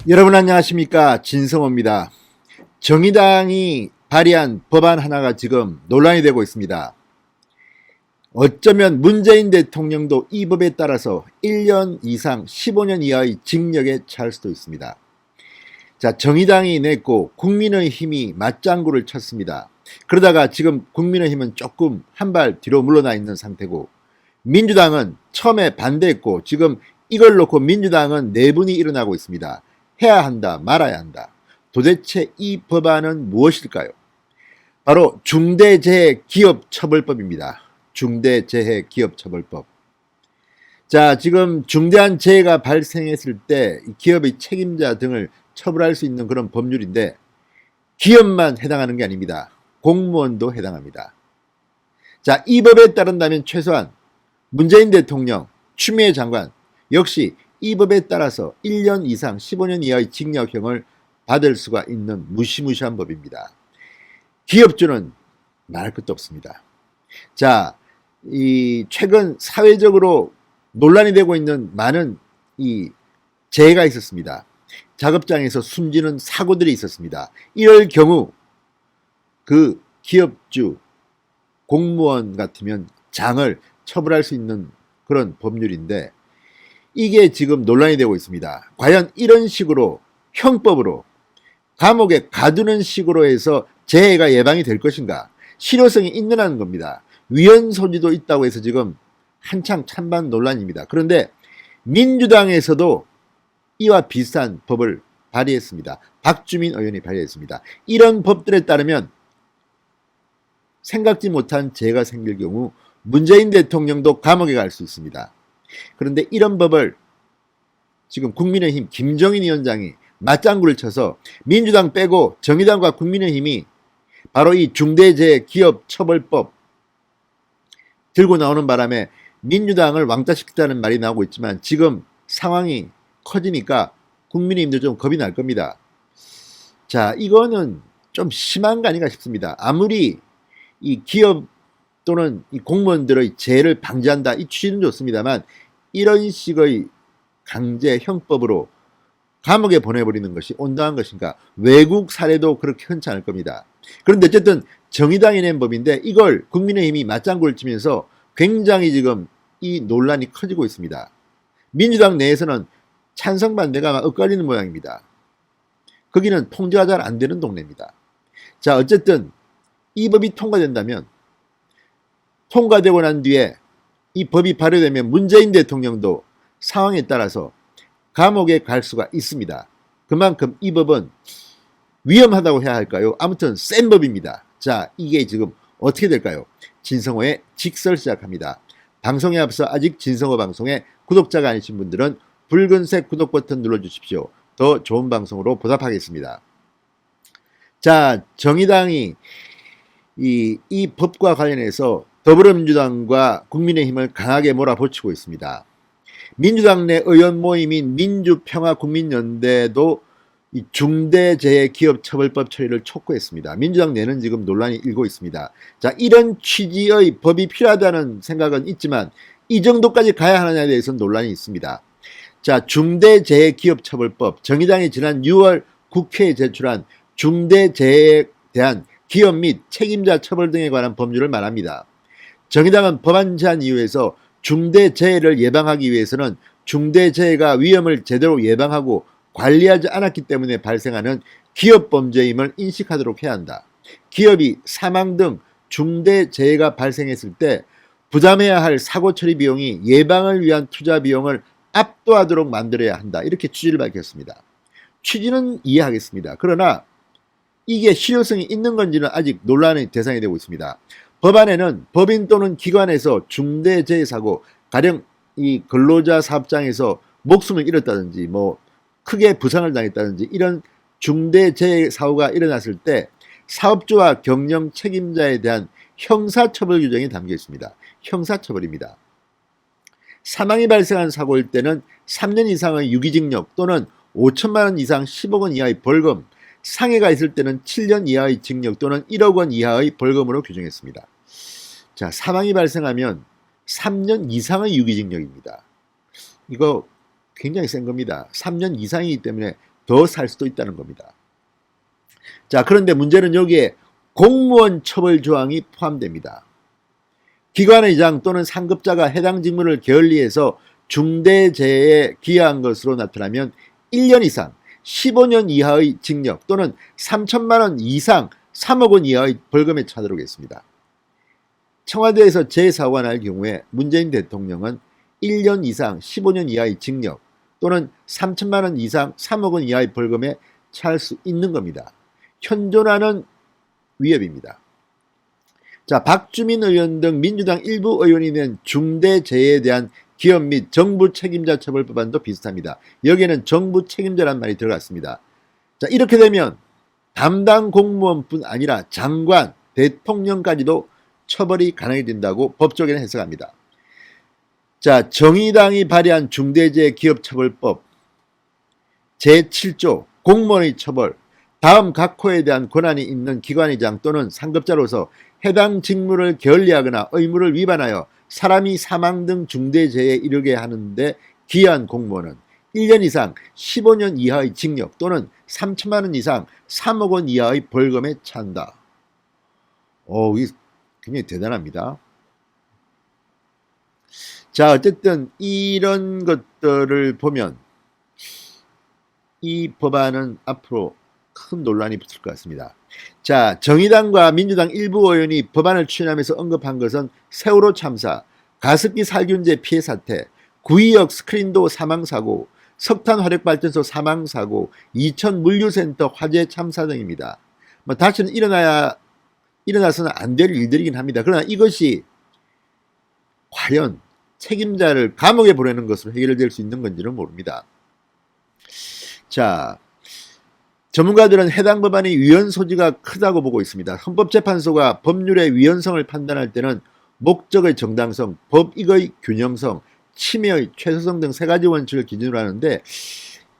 여러분 안녕하십니까, 진성호입니다. 정의당이 발의한 법안 하나가 지금 논란이 되고 있습니다. 어쩌면 문재인 대통령도 이 법에 따라서 1년 이상 15년 이하의 징역에 처할 수도 있습니다. 자, 정의당이 냈고 국민의힘이 맞장구를 쳤습니다. 그러다가 지금 국민의힘은 조금 한 발 뒤로 물러나 있는 상태고, 민주당은 처음에 반대했고 지금 이걸 놓고 민주당은 내분이 일어나고 있습니다. 해야 한다, 말아야 한다. 도대체 이 법안은 무엇일까요? 바로 중대재해기업처벌법입니다. 중대재해기업처벌법. 자, 지금 중대한 재해가 발생했을 때 기업의 책임자 등을 처벌할 수 있는 그런 법률인데, 기업만 해당하는 게 아닙니다. 공무원도 해당합니다. 자, 이 법에 따른다면 최소한 문재인 대통령, 추미애 장관 역시 이 법에 따라서 1년 이상 15년 이하의 징역형을 받을 수가 있는 무시무시한 법입니다. 기업주는 말할 것도 없습니다. 자, 이 최근 사회적으로 논란이 되고 있는 많은 이 재해가 있었습니다. 작업장에서 숨지는 사고들이 있었습니다. 이럴 경우 그 기업주, 공무원 같으면 장을 처벌할 수 있는 그런 법률인데, 이게 지금 논란이 되고 있습니다. 과연 이런 식으로 형법으로 감옥에 가두는 식으로 해서 재해가 예방이 될 것인가? 실효성이 있느냐는 겁니다. 위헌 소지도 있다고 해서 지금 한창 찬반 논란입니다. 그런데 민주당에서도 이와 비슷한 법을 발의했습니다. 박주민 의원이 발의했습니다. 이런 법들에 따르면 생각지 못한 재해가 생길 경우 문재인 대통령도 감옥에 갈 수 있습니다. 그런데 이런 법을 지금 국민의힘 김정인 위원장이 맞장구를 쳐서 민주당 빼고 정의당과 국민의힘이 바로 이 중대재해기업처벌법 들고 나오는 바람에 민주당을 왕따시켰다는 말이 나오고 있지만, 지금 상황이 커지니까 국민의힘도 좀 겁이 날 겁니다. 자, 이거는 좀 심한 거 아닌가 싶습니다. 아무리 이 기업 또는 이 공무원들의 재해를 방지한다, 이 취지는 좋습니다만, 이런 식의 강제 형법으로 감옥에 보내버리는 것이 온당한 것인가? 외국 사례도 그렇게 흔치 않을 겁니다. 그런데 어쨌든 정의당이 낸 법인데 이걸 국민의힘이 맞장구를 치면서 굉장히 지금 이 논란이 커지고 있습니다. 민주당 내에서는 찬성 반대가 막 엇갈리는 모양입니다. 거기는 통제가 잘 안 되는 동네입니다. 자, 어쨌든 이 법이 통과된다면, 통과되고 난 뒤에 이 법이 발효되면 문재인 대통령도 상황에 따라서 감옥에 갈 수가 있습니다. 그만큼 이 법은 위험하다고 해야 할까요? 아무튼 센 법입니다. 자, 이게 지금 어떻게 될까요? 진성호의 직설 시작합니다. 방송에 앞서 아직 진성호 방송에 구독자가 아니신 분들은 붉은색 구독 버튼 눌러주십시오. 더 좋은 방송으로 보답하겠습니다. 자, 정의당이 이 법과 관련해서 더불어민주당과 국민의힘을 강하게 몰아붙이고 있습니다. 민주당 내 의원 모임인 민주평화국민연대도 이 중대재해기업처벌법 처리를 촉구했습니다. 민주당 내는 지금 논란이 일고 있습니다. 자, 이런 취지의 법이 필요하다는 생각은 있지만 이 정도까지 가야 하느냐에 대해서는 논란이 있습니다. 자, 중대재해기업처벌법, 정의당이 지난 6월 국회에 제출한 중대재해에 대한 기업 및 책임자 처벌 등에 관한 법률을 말합니다. 정의당은 법안 제안 이유에서 중대재해를 예방하기 위해서는 중대재해가 위험을 제대로 예방하고 관리하지 않았기 때문에 발생하는 기업범죄임을 인식하도록 해야 한다. 기업이 사망 등 중대재해가 발생했을 때 부담해야 할 사고 처리 비용이 예방을 위한 투자 비용을 압도하도록 만들어야 한다. 이렇게 취지를 밝혔습니다. 취지는 이해하겠습니다. 그러나 이게 실효성이 있는 건지는 아직 논란의 대상이 되고 있습니다. 법안에는 법인 또는 기관에서 중대재해사고, 가령 이 근로자 사업장에서 목숨을 잃었다든지 뭐 크게 부상을 당했다든지 이런 중대재해사고가 일어났을 때 사업주와 경영 책임자에 대한 형사처벌 규정이 담겨 있습니다. 형사처벌입니다. 사망이 발생한 사고일 때는 3년 이상의 유기징역 또는 5천만 원 이상 10억 원 이하의 벌금, 상해가 있을 때는 7년 이하의 징역 또는 1억 원 이하의 벌금으로 규정했습니다. 자, 사망이 발생하면 3년 이상의 유기징역입니다. 이거 굉장히 센 겁니다. 3년 이상이기 때문에 더 살 수도 있다는 겁니다. 자, 그런데 문제는 여기에 공무원 처벌 조항이 포함됩니다. 기관의장 또는 상급자가 해당 직무를 게을리해서 중대재해에 기여한 것으로 나타나면 1년 이상 15년 이하의 징역 또는 3천만 원 이상 3억 원 이하의 벌금에 처하도록했습니다. 청와대에서 재사고가 날 경우에 문재인 대통령은 1년 이상 15년 이하의 징역 또는 3천만 원 이상 3억 원 이하의 벌금에 처할 수 있는 겁니다. 현존하는 위협입니다. 자, 박주민 의원 등 민주당 일부 의원이 낸 중대재해에 대한 기업 및 정부 책임자 처벌 법안도 비슷합니다. 여기에는 정부 책임자란 말이 들어갔습니다. 자, 이렇게 되면 담당 공무원뿐 아니라 장관, 대통령까지도 처벌이 가능해진다고 법조계는 해석합니다. 자, 정의당이 발의한 중대재해기업처벌법 제7조 공무원의 처벌, 다음 각 호에 대한 권한이 있는 기관의장 또는 상급자로서 해당 직무를 게을리하거나 의무를 위반하여 사람이 사망 등 중대재해에 이르게 하는데 기여한 공무원은 1년 이상 15년 이하의 징역 또는 3천만 원 이상 3억 원 이하의 벌금에 처한다. 이게 굉장히 대단합니다. 자, 어쨌든 이런 것들을 보면 이 법안은 앞으로 큰 논란이 붙을 것 같습니다. 자, 정의당과 민주당 일부 의원이 법안을 추진하면서 언급한 것은 세월호 참사, 가습기 살균제 피해 사태, 구의역 스크린도 사망사고, 석탄 화력발전소 사망사고, 이천 물류센터 화재 참사 등입니다. 다시는 일어나서는 안 될 일들이긴 합니다. 그러나 이것이 과연 책임자를 감옥에 보내는 것으로 해결될 수 있는 건지는 모릅니다. 자, 전문가들은 해당 법안이 위헌 소지가 크다고 보고 있습니다. 헌법재판소가 법률의 위헌성을 판단할 때는 목적의 정당성, 법익의 균형성, 침해의 최소성 등 세 가지 원칙을 기준으로 하는데,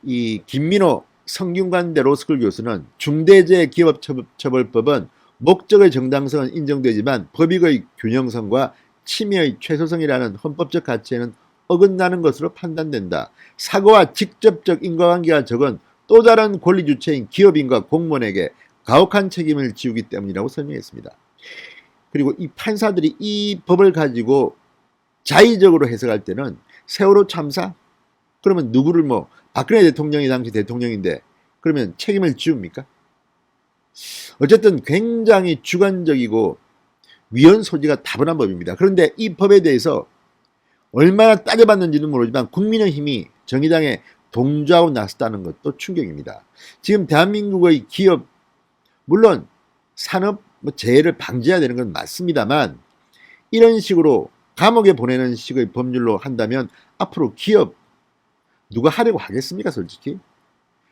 이 김민호 성균관대 로스쿨 교수는 중대재해기업처벌법은 목적의 정당성은 인정되지만 법익의 균형성과 침해의 최소성이라는 헌법적 가치에는 어긋나는 것으로 판단된다. 사고와 직접적 인과관계가 적은 또 다른 권리 주체인 기업인과 공무원에게 가혹한 책임을 지우기 때문이라고 설명했습니다. 그리고 이 판사들이 이 법을 가지고 자의적으로 해석할 때는 세월호 참사? 그러면 누구를 박근혜 대통령이 당시 대통령인데 그러면 책임을 지웁니까? 어쨌든 굉장히 주관적이고 위헌 소지가 다분한 법입니다. 그런데 이 법에 대해서 얼마나 따져봤는지는 모르지만 국민의힘이 정의당에 동조하고 나섰다는 것도 충격입니다. 지금 대한민국의 기업, 물론 산업 재해를 방지해야 되는 건 맞습니다만 이런 식으로 감옥에 보내는 식의 법률로 한다면 앞으로 기업 누가 하려고 하겠습니까, 솔직히?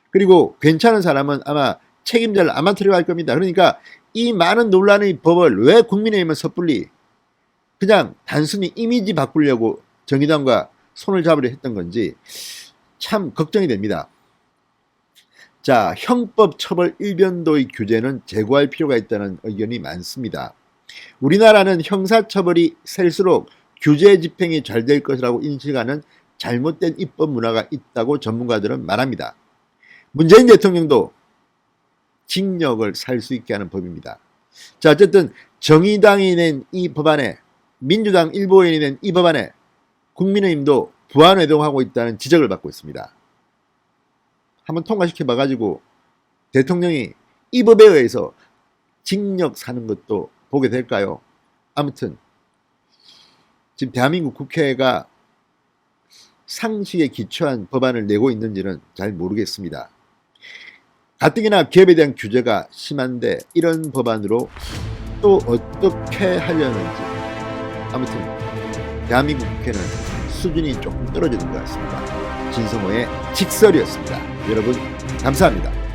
그리고 괜찮은 사람은 아마 책임자를 안 맡으려고 할 겁니다. 그러니까 이 많은 논란의 법을 왜 국민의힘은 섣불리 그냥 단순히 이미지 바꾸려고 정의당과 손을 잡으려 했던 건지 참 걱정이 됩니다. 자, 형법 처벌 일변도의 규제는 제고할 필요가 있다는 의견이 많습니다. 우리나라는 형사처벌이 셀수록 규제 집행이 잘 될 것이라고 인식하는 잘못된 입법 문화가 있다고 전문가들은 말합니다. 문재인 대통령도 징역을 살 수 있게 하는 법입니다. 자, 어쨌든 정의당이 낸 이 법안에, 민주당 일부 의원이 낸 이 법안에 국민의힘도 부안회동하고 있다는 지적을 받고 있습니다. 한번 통과시켜봐가지고 대통령이 이 법에 의해서 징역 사는 것도 보게 될까요? 아무튼 지금 대한민국 국회가 상식에 기초한 법안을 내고 있는지는 잘 모르겠습니다. 가뜩이나 기업에 대한 규제가 심한데 이런 법안으로 또 어떻게 하려는지, 아무튼 대한민국 국회는 수준이 조금 떨어지는 것 같습니다. 진성호의 직설이었습니다. 여러분 감사합니다.